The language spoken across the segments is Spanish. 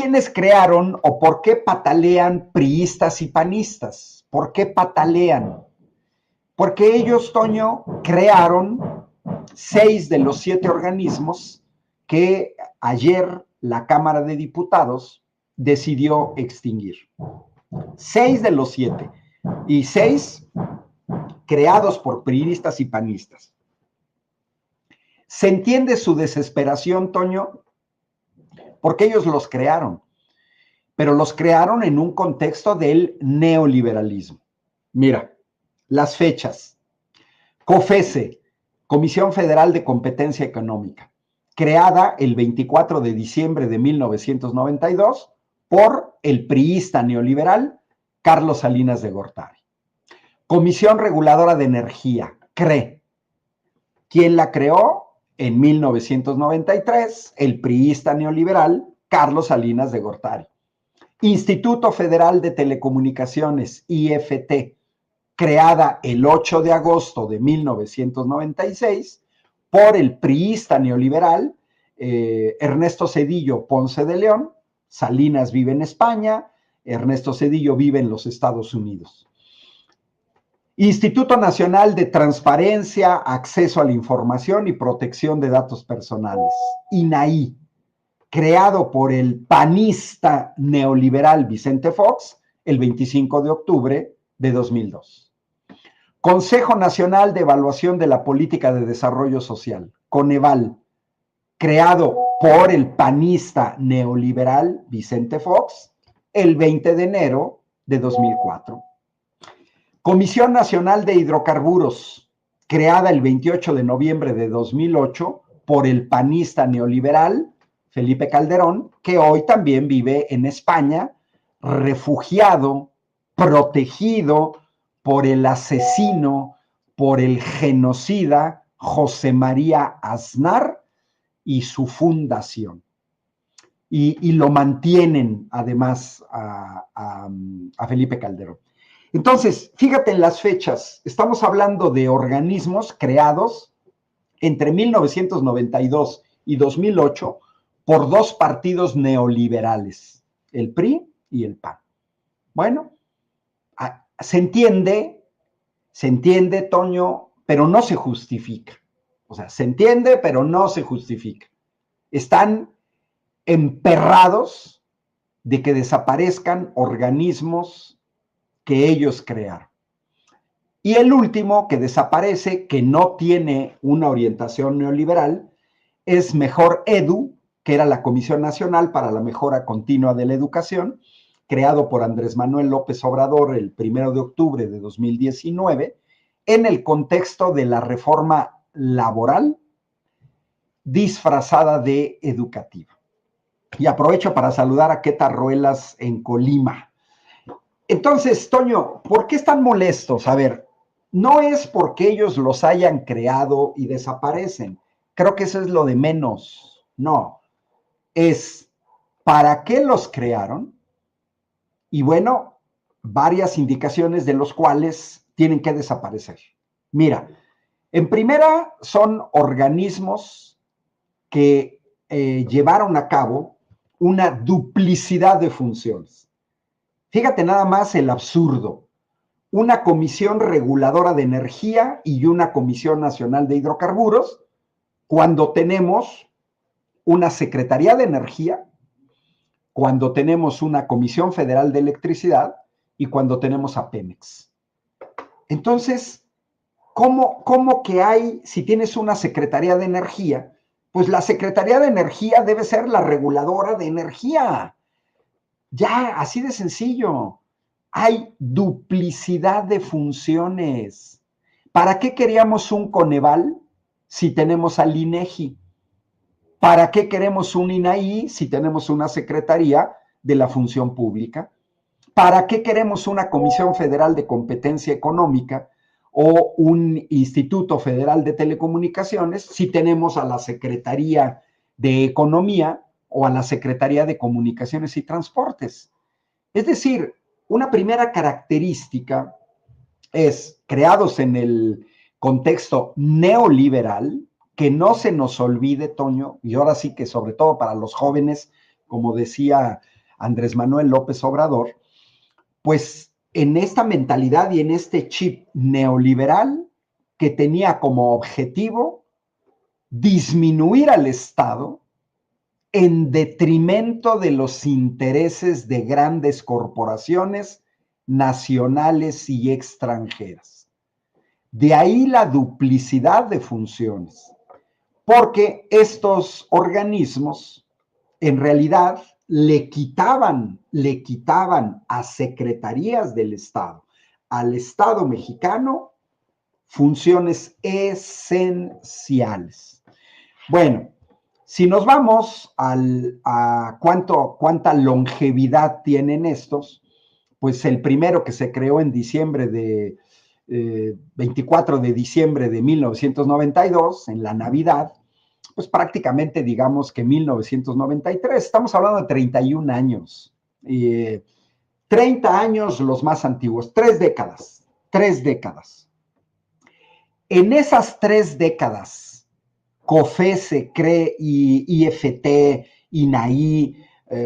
quiénes crearon o por qué patalean priistas y panistas? ¿Por qué patalean? Porque ellos, Toño, crearon 6 de los 7 organismos que ayer la Cámara de Diputados decidió extinguir. 6 de los 7. Y 6 creados por priistas y panistas. Se entiende su desesperación, Toño, porque ellos los crearon, pero los crearon en un contexto del neoliberalismo. Mira, las fechas. COFESE, Comisión Federal de Competencia Económica, creada el 24 de diciembre de 1992 por el priista neoliberal Carlos Salinas de Gortari. Comisión Reguladora de Energía, CRE. ¿Quién la creó? En 1993, el priista neoliberal Carlos Salinas de Gortari. Instituto Federal de Telecomunicaciones, IFT, creada el 8 de agosto de 1996 por el priista neoliberal Ernesto Zedillo Ponce de León. Salinas vive en España, Ernesto Zedillo vive en los Estados Unidos. Instituto Nacional de Transparencia, Acceso a la Información y Protección de Datos Personales, INAI, creado por el panista neoliberal Vicente Fox el 25 de octubre de 2002. Consejo Nacional de Evaluación de la Política de Desarrollo Social, Coneval, creado por el panista neoliberal Vicente Fox el 20 de enero de 2004. Comisión Nacional de Hidrocarburos, creada el 28 de noviembre de 2008 por el panista neoliberal Felipe Calderón, que hoy también vive en España, refugiado, protegido por el asesino, por el genocida José María Aznar y su fundación. Y lo mantienen además a Felipe Calderón. Entonces, fíjate en las fechas, estamos hablando de organismos creados entre 1992 y 2008 por 2 partidos neoliberales, el PRI y el PAN. Bueno, se entiende, Toño, pero no se justifica. O sea, se entiende, pero no se justifica. Están emperrados de que desaparezcan organismos que ellos crearon. Y el último que desaparece, que no tiene una orientación neoliberal, es Mejor Edu, que era la Comisión Nacional para la Mejora Continua de la Educación, creado por Andrés Manuel López Obrador el 1 de octubre de 2019, en el contexto de la reforma laboral disfrazada de educativa. Y aprovecho para saludar a Queta Ruelas en Colima. Entonces, Toño, ¿por qué están molestos? A ver, no es porque ellos los hayan creado y desaparecen. Creo que eso es lo de menos. No, es ¿para qué los crearon? Y bueno, varias indicaciones de los cuales tienen que desaparecer. Mira, en primera son organismos que llevaron a cabo una duplicidad de funciones. Fíjate nada más el absurdo. Una comisión reguladora de energía y una comisión nacional de hidrocarburos, cuando tenemos una Secretaría de Energía, cuando tenemos una Comisión Federal de Electricidad y cuando tenemos a Pemex. Entonces, ¿cómo que hay, si tienes una Secretaría de Energía, pues la Secretaría de Energía debe ser la reguladora de energía? Ya, así de sencillo. Hay duplicidad de funciones. ¿Para qué queríamos un Coneval si tenemos al INEGI? ¿Para qué queremos un INAI si tenemos una Secretaría de la Función Pública? ¿Para qué queremos una Comisión Federal de Competencia Económica o un Instituto Federal de Telecomunicaciones si tenemos a la Secretaría de Economía o a la Secretaría de Comunicaciones y Transportes? Es decir, una primera característica es, creados en el contexto neoliberal, que no se nos olvide, Toño, y ahora sí que sobre todo para los jóvenes, como decía Andrés Manuel López Obrador, pues en esta mentalidad y en este chip neoliberal que tenía como objetivo disminuir al Estado en detrimento de los intereses de grandes corporaciones nacionales y extranjeras. De ahí la duplicidad de funciones, porque estos organismos en realidad le quitaban a secretarías del Estado, al Estado mexicano, funciones esenciales. Bueno, si nos vamos a cuánta longevidad tienen estos, pues el primero que se creó en diciembre 24 de diciembre de 1992, en la Navidad, pues prácticamente digamos que 1993, estamos hablando de 31 años, 30 años los más antiguos, 3 décadas. En esas 3 décadas, COFESE, CRE, IFT, INAI,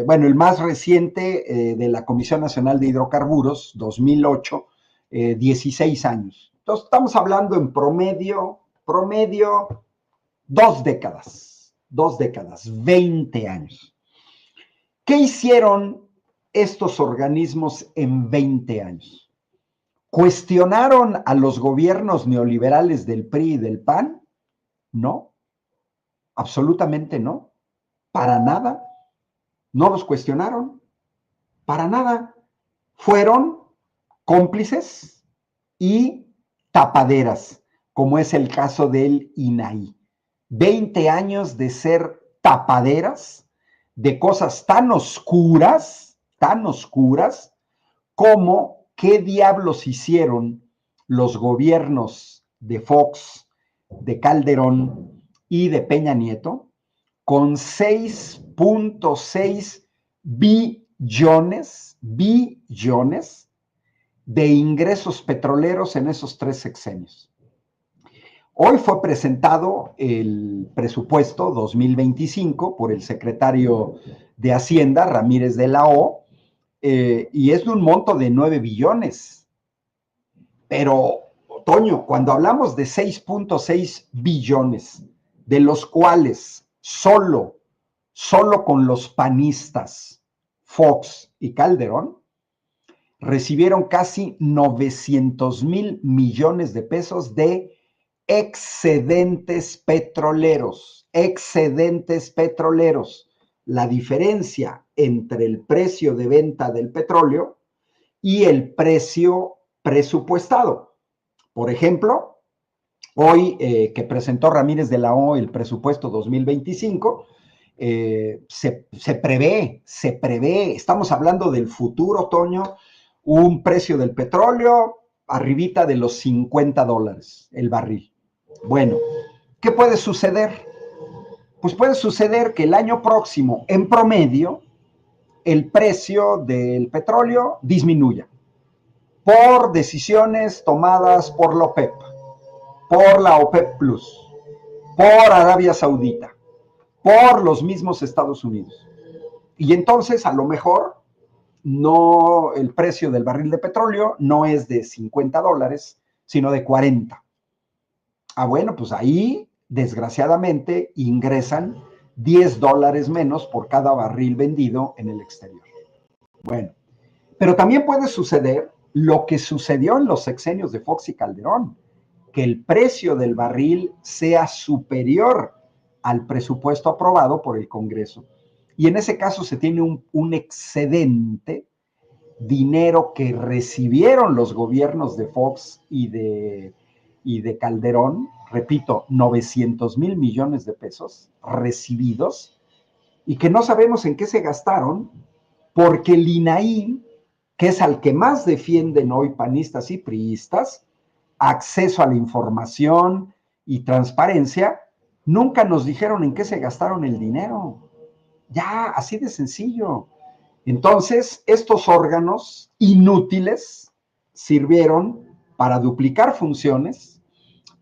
bueno, el más reciente de la Comisión Nacional de Hidrocarburos, 2008, 16 años. Entonces, estamos hablando en promedio, 2 décadas, 20 años. ¿Qué hicieron estos organismos en 20 años? ¿Cuestionaron a los gobiernos neoliberales del PRI y del PAN? No, absolutamente no, para nada. No los cuestionaron, para nada. Fueron cómplices y tapaderas, como es el caso del INAI. 20 años de ser tapaderas de cosas tan oscuras, como qué diablos hicieron los gobiernos de Fox, de Calderón y de Peña Nieto con 6.6 billones de ingresos petroleros en esos 3 sexenios. Hoy fue presentado el presupuesto 2025 por el secretario de Hacienda, Ramírez de la O, y es de un monto de 9 billones. Pero, Toño, cuando hablamos de 6.6 billones, de los cuales solo con los panistas, Fox y Calderón, recibieron casi 900,000 millones de pesos de excedentes petroleros. La diferencia entre el precio de venta del petróleo y el precio presupuestado. Por ejemplo, hoy que presentó Ramírez de la O el presupuesto 2025, se prevé, estamos hablando del futuro, Toño, un precio del petróleo arribita de los $50 el barril. Bueno, ¿qué puede suceder? Pues puede suceder que el año próximo, en promedio, el precio del petróleo disminuya por decisiones tomadas por la OPEP, por la OPEP Plus, por Arabia Saudita, por los mismos Estados Unidos. Y entonces, a lo mejor, no, el precio del barril de petróleo no es de $50, sino de 40. Bueno, pues ahí, desgraciadamente, ingresan $10 menos por cada barril vendido en el exterior. Bueno, pero también puede suceder lo que sucedió en los sexenios de Fox y Calderón, que el precio del barril sea superior al presupuesto aprobado por el Congreso. Y en ese caso se tiene un excedente, dinero que recibieron los gobiernos de Fox y de Calderón, repito, 900,000 millones de pesos recibidos, y que no sabemos en qué se gastaron, porque el INAI, que es al que más defienden hoy panistas y priistas, acceso a la información y transparencia, nunca nos dijeron en qué se gastaron el dinero. Ya, así de sencillo. Entonces, estos órganos inútiles sirvieron para duplicar funciones,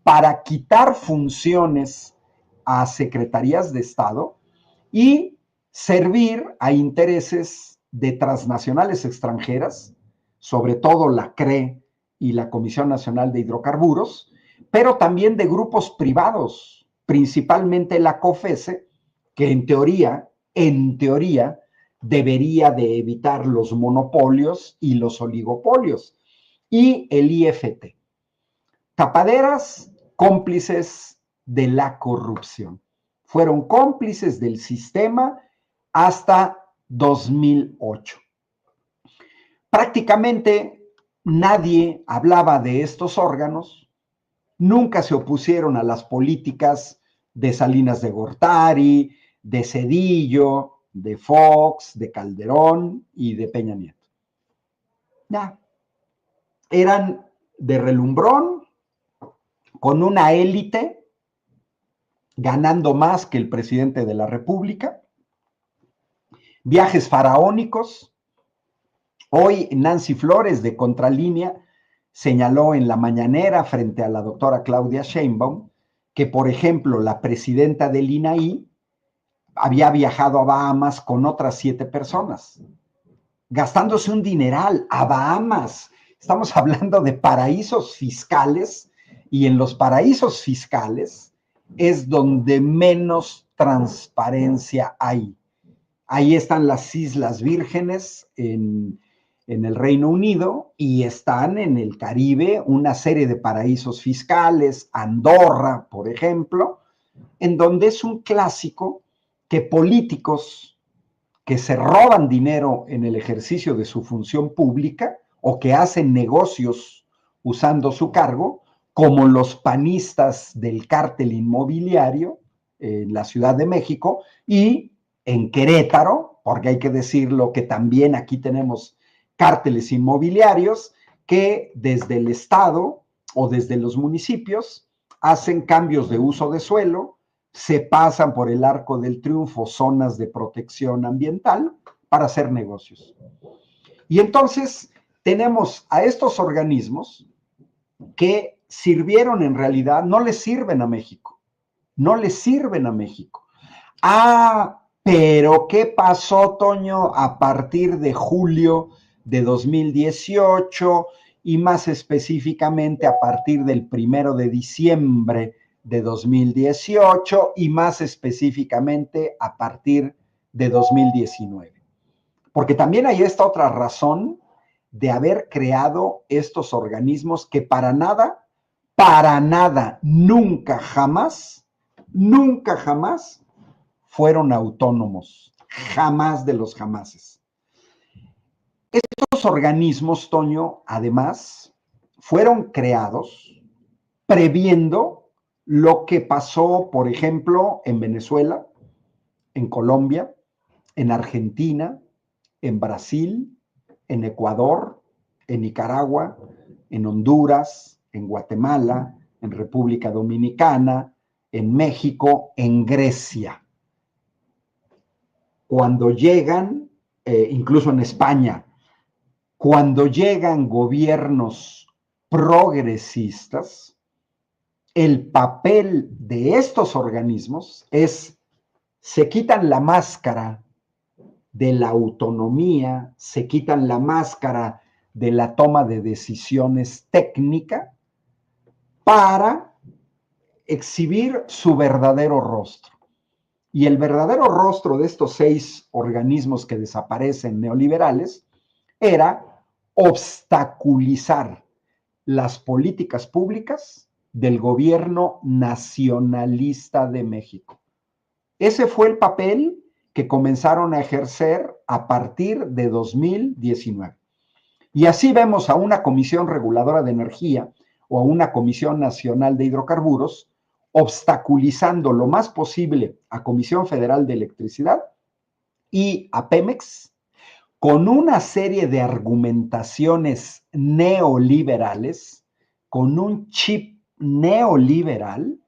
para quitar funciones a secretarías de Estado y servir a intereses de transnacionales extranjeras, sobre todo la CRE y la Comisión Nacional de Hidrocarburos, pero también de grupos privados, principalmente la COFESE, que en teoría, debería de evitar los monopolios y los oligopolios, y el IFT. Tapaderas, cómplices de la corrupción. Fueron cómplices del sistema hasta 2008. Prácticamente nadie hablaba de estos órganos, nunca se opusieron a las políticas de Salinas de Gortari, de Zedillo, de Fox, de Calderón y de Peña Nieto. Ya. Eran de relumbrón, con una élite ganando más que el presidente de la República, viajes faraónicos. Hoy Nancy Flores, de Contralínea, señaló en la mañanera frente a la doctora Claudia Sheinbaum que, por ejemplo, la presidenta del INAI había viajado a Bahamas con otras 7 personas, gastándose un dineral a Bahamas. Estamos hablando de paraísos fiscales, y en los paraísos fiscales es donde menos transparencia hay. Ahí están las Islas Vírgenes en el Reino Unido, y están en el Caribe una serie de paraísos fiscales, Andorra, por ejemplo, en donde es un clásico que políticos que se roban dinero en el ejercicio de su función pública o que hacen negocios usando su cargo, como los panistas del cártel inmobiliario en la Ciudad de México y en Querétaro, porque hay que decirlo que también aquí tenemos cárteles inmobiliarios que desde el Estado o desde los municipios hacen cambios de uso de suelo, se pasan por el Arco del Triunfo zonas de protección ambiental para hacer negocios. Y entonces tenemos a estos organismos que sirvieron en realidad, no les sirven a México, no les sirven a México. Pero ¿qué pasó, Toño, a partir de julio de 2018 y más específicamente a partir del 1 de diciembre de 2018 y más específicamente a partir de 2019? Porque también hay esta otra razón de haber creado estos organismos que para nada, nunca jamás fueron autónomos, jamás de los jamases. Estos organismos, Toño, además, fueron creados previendo lo que pasó, por ejemplo, en Venezuela, en Colombia, en Argentina, en Brasil, en Ecuador, en Nicaragua, en Honduras, en Guatemala, en República Dominicana, en México, en Grecia. Cuando llegan, incluso en España, cuando llegan gobiernos progresistas, el papel de estos organismos es, se quitan la máscara de la autonomía, se quitan la máscara de la toma de decisiones técnica para exhibir su verdadero rostro. Y el verdadero rostro de estos 6 organismos que desaparecen neoliberales era obstaculizar las políticas públicas del gobierno nacionalista de México. Ese fue el papel que comenzaron a ejercer a partir de 2019. Y así vemos a una Comisión Reguladora de Energía o a una Comisión Nacional de Hidrocarburos obstaculizando lo más posible a Comisión Federal de Electricidad y a Pemex con una serie de argumentaciones neoliberales, con un chip neoliberal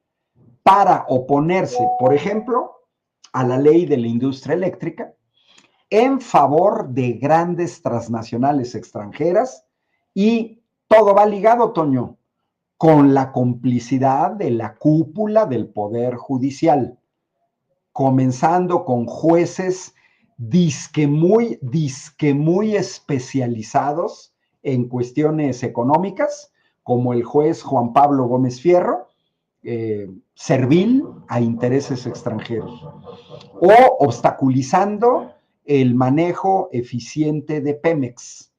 para oponerse, por ejemplo, a la ley de la industria eléctrica en favor de grandes transnacionales extranjeras, y todo va ligado, Toño, con la complicidad de la cúpula del Poder Judicial, comenzando con jueces disque muy especializados en cuestiones económicas, como el juez Juan Pablo Gómez Fierro, servil a intereses extranjeros, o obstaculizando el manejo eficiente de Pemex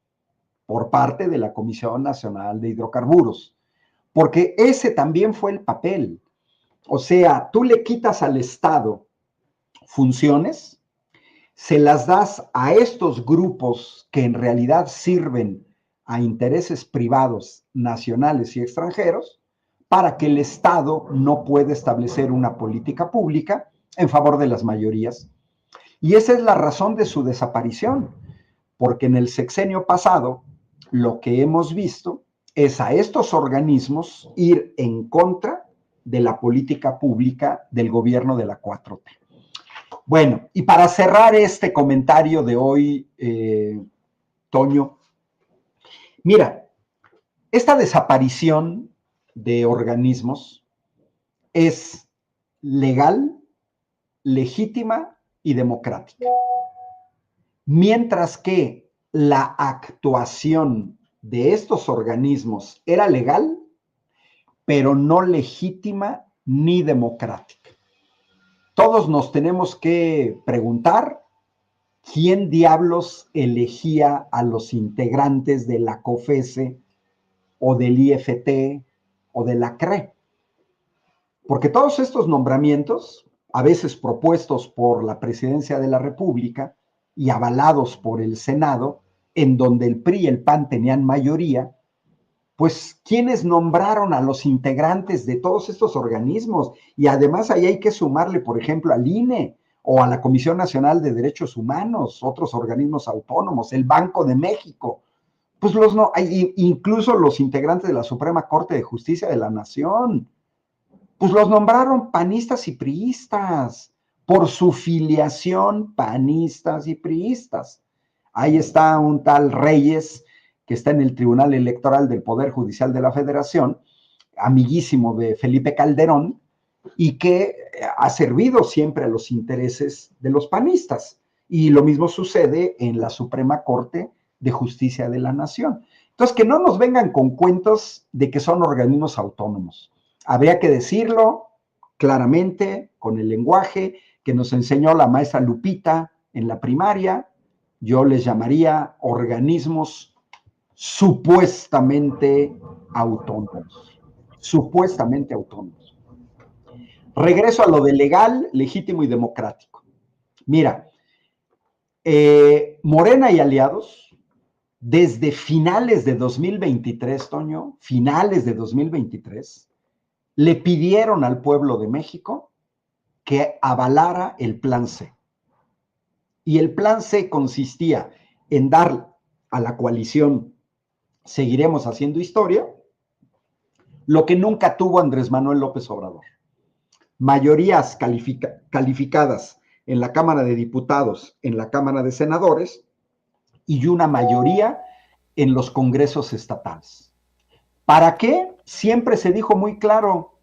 por parte de la Comisión Nacional de Hidrocarburos, porque ese también fue el papel. O sea, tú le quitas al Estado funciones, se las das a estos grupos que en realidad sirven a intereses privados, nacionales y extranjeros, para que el Estado no pueda establecer una política pública en favor de las mayorías. Y esa es la razón de su desaparición, porque en el sexenio pasado lo que hemos visto es a estos organismos ir en contra de la política pública del gobierno de la 4T. Bueno, y para cerrar este comentario de hoy, Toño, mira, esta desaparición de organismos es legal, legítima y democrática. Mientras que la actuación de estos organismos era legal, pero no legítima ni democrática. Todos nos tenemos que preguntar quién diablos elegía a los integrantes de la COFESE o del IFT o de la CRE. Porque todos estos nombramientos, a veces propuestos por la Presidencia de la República y avalados por el Senado, en donde el PRI y el PAN tenían mayoría, pues ¿quiénes nombraron a los integrantes de todos estos organismos? Y además ahí hay que sumarle, por ejemplo, al INE o a la Comisión Nacional de Derechos Humanos, otros organismos autónomos, el Banco de México. Pues incluso los integrantes de la Suprema Corte de Justicia de la Nación, pues los nombraron panistas y priistas, por su filiación panistas y priistas. Ahí está un tal Reyes, que está en el Tribunal Electoral del Poder Judicial de la Federación, amiguísimo de Felipe Calderón, y que ha servido siempre a los intereses de los panistas. Y lo mismo sucede en la Suprema Corte de Justicia de la Nación. Entonces, que no nos vengan con cuentos de que son organismos autónomos. Habría que decirlo claramente, con el lenguaje que nos enseñó la maestra Lupita en la primaria. Yo les llamaría organismos supuestamente autónomos. Supuestamente autónomos. Regreso a lo de legal, legítimo y democrático. Mira, Morena y aliados, desde finales de 2023, Toño, finales de 2023, le pidieron al pueblo de México que avalara el Plan C. Y el Plan C consistía en dar a la coalición Seguiremos Haciendo Historia lo que nunca tuvo Andrés Manuel López Obrador. Mayorías calificadas en la Cámara de Diputados, en la Cámara de Senadores y una mayoría en los congresos estatales. ¿Para qué? Siempre se dijo muy claro,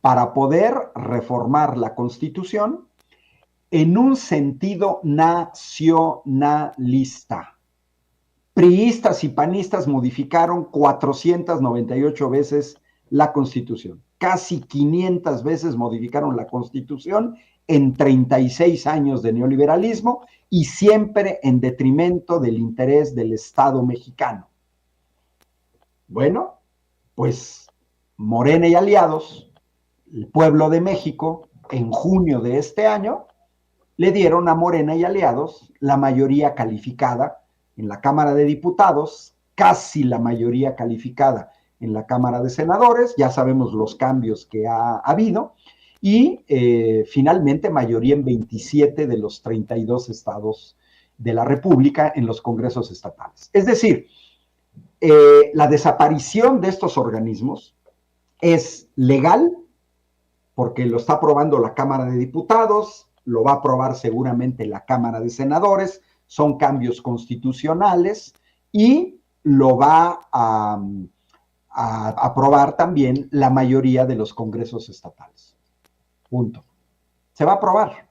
para poder reformar la Constitución en un sentido nacionalista. Priistas y panistas modificaron 498 veces la Constitución. Casi 500 veces modificaron la Constitución en 36 años de neoliberalismo y siempre en detrimento del interés del Estado mexicano. Bueno, pues Morena y aliados, el pueblo de México, en junio de este año, le dieron a Morena y aliados la mayoría calificada en la Cámara de Diputados, casi la mayoría calificada en la Cámara de Senadores, ya sabemos los cambios que ha habido, y finalmente mayoría en 27 de los 32 estados de la República en los congresos estatales. Es decir, la desaparición de estos organismos es legal, porque lo está aprobando la Cámara de Diputados, lo va a aprobar seguramente la Cámara de Senadores, son cambios constitucionales y lo va a aprobar también la mayoría de los congresos estatales. Punto. Se va a aprobar.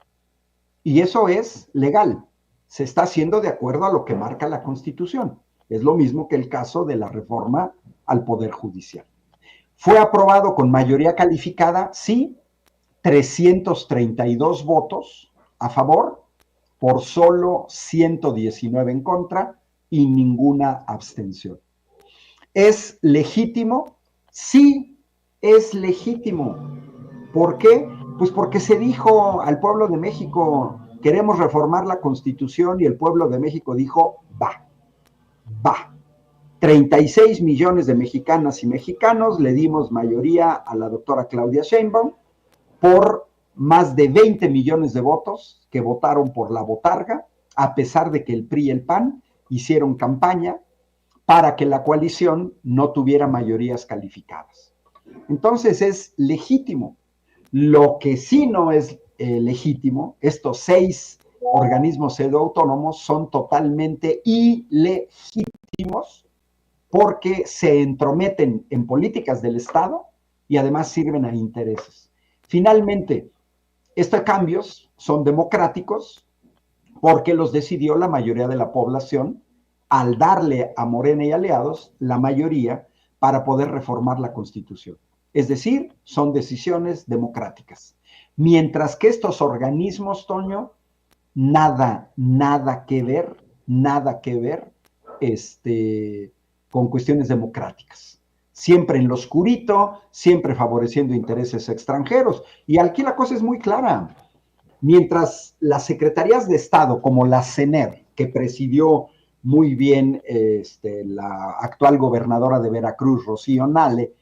Y eso es legal. Se está haciendo de acuerdo a lo que marca la Constitución. Es lo mismo que el caso de la reforma al Poder Judicial. ¿Fue aprobado con mayoría calificada? Sí, 332 votos a favor, por solo 119 en contra y ninguna abstención. ¿Es legítimo? Sí, es legítimo. ¿Por qué? Pues porque se dijo al pueblo de México, queremos reformar la Constitución, y el pueblo de México dijo, va, va. 36 millones de mexicanas y mexicanos le dimos mayoría a la doctora Claudia Sheinbaum por más de 20 millones de votos que votaron por la botarga, a pesar de que el PRI y el PAN hicieron campaña para que la coalición no tuviera mayorías calificadas. Entonces es legítimo. Lo que sí no es legítimo, estos 6 organismos pseudoautónomos son totalmente ilegítimos porque se entrometen en políticas del Estado y además sirven a intereses. Finalmente, estos cambios son democráticos porque los decidió la mayoría de la población al darle a Morena y aliados la mayoría para poder reformar la Constitución. Es decir, son decisiones democráticas. Mientras que estos organismos, Toño, nada que ver, con cuestiones democráticas. Siempre en lo oscurito, siempre favoreciendo intereses extranjeros. Y aquí la cosa es muy clara. Mientras las secretarías de Estado, como la CENER, que presidió muy bien la actual gobernadora de Veracruz, Rocío Nale,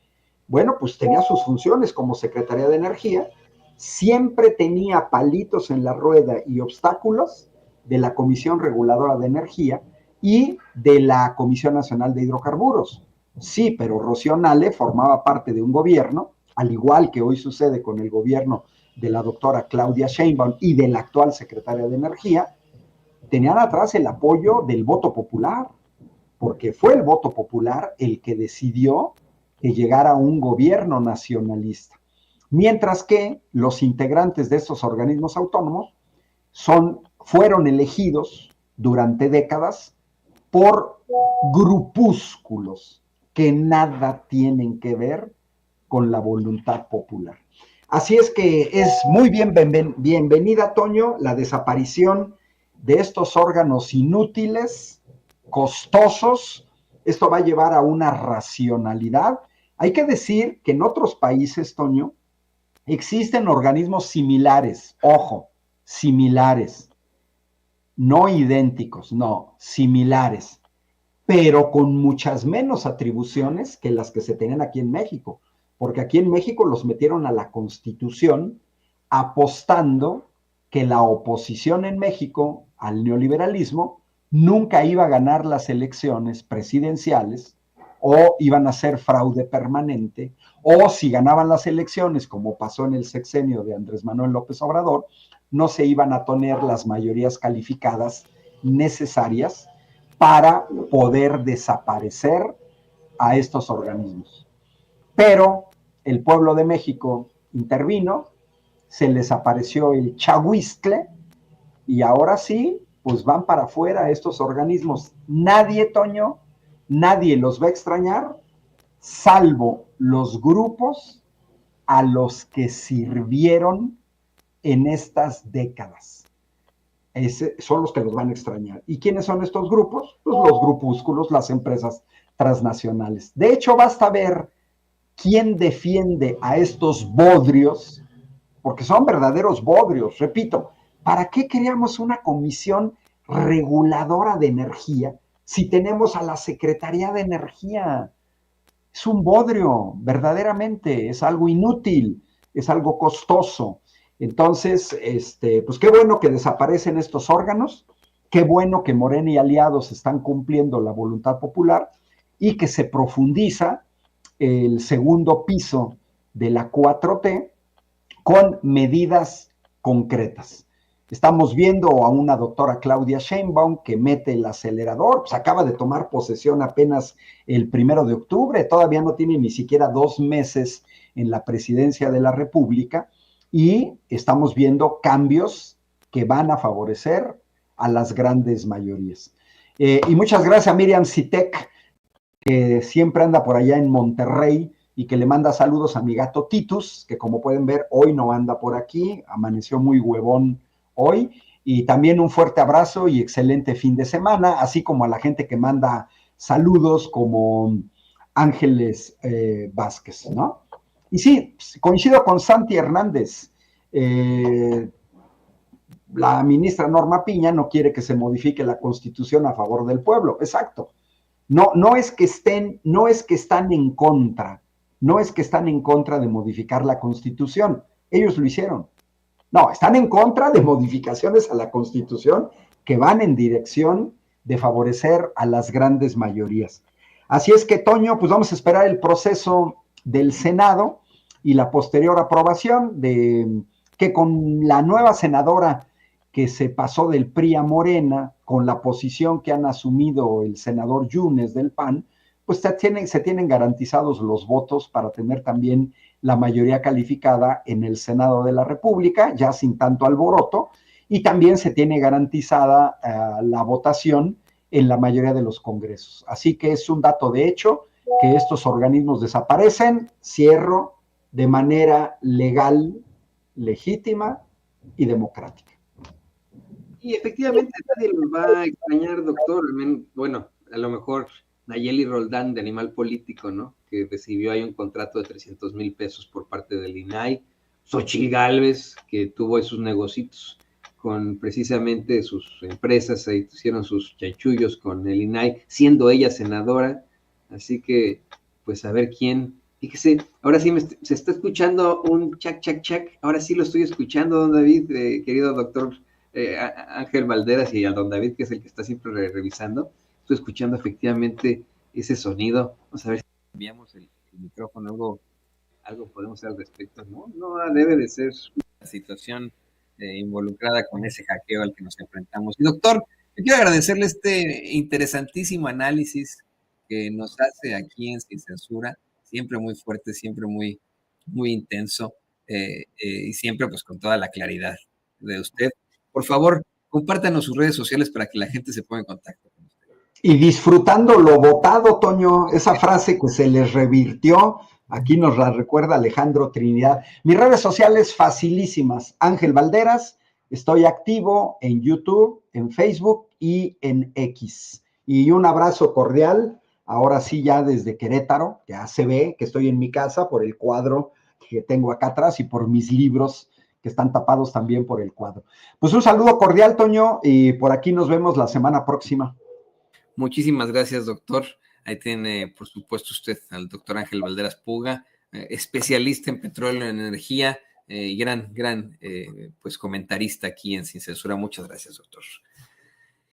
bueno, pues tenía sus funciones como Secretaría de Energía, siempre tenía palitos en la rueda y obstáculos de la Comisión Reguladora de Energía y de la Comisión Nacional de Hidrocarburos. Sí, pero Rocío Nale formaba parte de un gobierno, al igual que hoy sucede con el gobierno de la doctora Claudia Sheinbaum y de la actual secretaria de Energía, tenían atrás el apoyo del voto popular, porque fue el voto popular el que decidió que llegara un gobierno nacionalista. Mientras que los integrantes de estos organismos autónomos fueron elegidos durante décadas por grupúsculos que nada tienen que ver con la voluntad popular. Así es que es muy bienvenida, Toño, la desaparición de estos órganos inútiles, costosos. Esto va a llevar a una racionalidad. Hay que decir que en otros países, Toño, existen organismos similares, ojo, similares, no idénticos, no, similares, pero con muchas menos atribuciones que las que se tenían aquí en México, porque aquí en México los metieron a la Constitución apostando que la oposición en México al neoliberalismo nunca iba a ganar las elecciones presidenciales, o iban a ser fraude permanente, o si ganaban las elecciones, como pasó en el sexenio de Andrés Manuel López Obrador, no se iban a tener las mayorías calificadas necesarias para poder desaparecer a estos organismos. Pero el pueblo de México intervino, se les apareció el chahuistle y ahora sí, pues van para afuera estos organismos. Nadie, Toño, nadie los va a extrañar, salvo los grupos a los que sirvieron en estas décadas. Son los que los van a extrañar. ¿Y quiénes son estos grupos? Pues los grupúsculos, las empresas transnacionales. De hecho, basta ver quién defiende a estos bodrios, porque son verdaderos bodrios. Repito, ¿para qué queríamos una comisión reguladora de energía si tenemos a la Secretaría de Energía? Es un bodrio, verdaderamente, es algo inútil, es algo costoso. Entonces, pues qué bueno que desaparecen estos órganos, qué bueno que Morena y aliados están cumpliendo la voluntad popular y que se profundiza el segundo piso de la 4T con medidas concretas. Estamos viendo a una doctora Claudia Sheinbaum que mete el acelerador, pues acaba de tomar posesión apenas el 1 de octubre, todavía no tiene ni siquiera 2 meses en la presidencia de la República, y estamos viendo cambios que van a favorecer a las grandes mayorías. Y muchas gracias a Miriam Sitek, que siempre anda por allá en Monterrey y que le manda saludos a mi gato Titus, que como pueden ver hoy no anda por aquí, amaneció muy huevón hoy, y también un fuerte abrazo y excelente fin de semana, así como a la gente que manda saludos como Ángeles Vázquez, ¿no? Y sí, coincido con Santi Hernández. La ministra Norma Piña no quiere que se modifique la Constitución a favor del pueblo, exacto. No es que están en contra, no es que están en contra de modificar la Constitución, ellos lo hicieron. No, están en contra de modificaciones a la Constitución que van en dirección de favorecer a las grandes mayorías. Así es que, Toño, pues vamos a esperar el proceso del Senado y la posterior aprobación de que con la nueva senadora que se pasó del PRI a Morena, con la posición que han asumido el senador Yunes del PAN, pues se tienen garantizados los votos para tener también la mayoría calificada en el Senado de la República, ya sin tanto alboroto, y también se tiene garantizada la votación en la mayoría de los congresos. Así que es un dato de hecho que estos organismos desaparecen, cierro, de manera legal, legítima y democrática. Y efectivamente nadie los va a extrañar, doctor. Bueno, a lo mejor Nayeli Roldán de Animal Político, ¿no? Que recibió ahí un contrato de 300,000 pesos por parte del INAI. Xochitl Gálvez, que tuvo esos negocios con precisamente sus empresas, ahí hicieron sus chanchullos con el INAI, siendo ella senadora. Así que, pues a ver quién. Fíjese, ahora sí se está escuchando un chac, chac, chac. Ahora sí lo estoy escuchando, don David, querido doctor Ángel Valderas, y a don David, que es el que está siempre revisando. Estoy escuchando efectivamente ese sonido. Vamos a ver si cambiamos el micrófono, algo podemos hacer al respecto. No debe de ser una situación involucrada con ese hackeo al que nos enfrentamos. Y doctor, yo quiero agradecerle este interesantísimo análisis que nos hace aquí en Sin Censura, siempre muy fuerte, siempre muy, muy intenso, y siempre pues con toda la claridad de usted. Por favor, compártanos sus redes sociales para que la gente se ponga en contacto con usted. Y disfrutando lo votado, Toño, esa frase que se les revirtió, aquí nos la recuerda Alejandro Trinidad. Mis redes sociales facilísimas, Ángel Valderas, estoy activo en YouTube, en Facebook y en X. Y un abrazo cordial, ahora sí ya desde Querétaro, ya se ve que estoy en mi casa por el cuadro que tengo acá atrás y por mis libros que están tapados también por el cuadro. Pues un saludo cordial, Toño, y por aquí nos vemos la semana próxima. Muchísimas gracias, doctor. Ahí tiene, por supuesto, usted al doctor Ángel Valderas Puga, especialista en petróleo, en energía, gran, pues comentarista aquí en Sin Censura. Muchas gracias, doctor.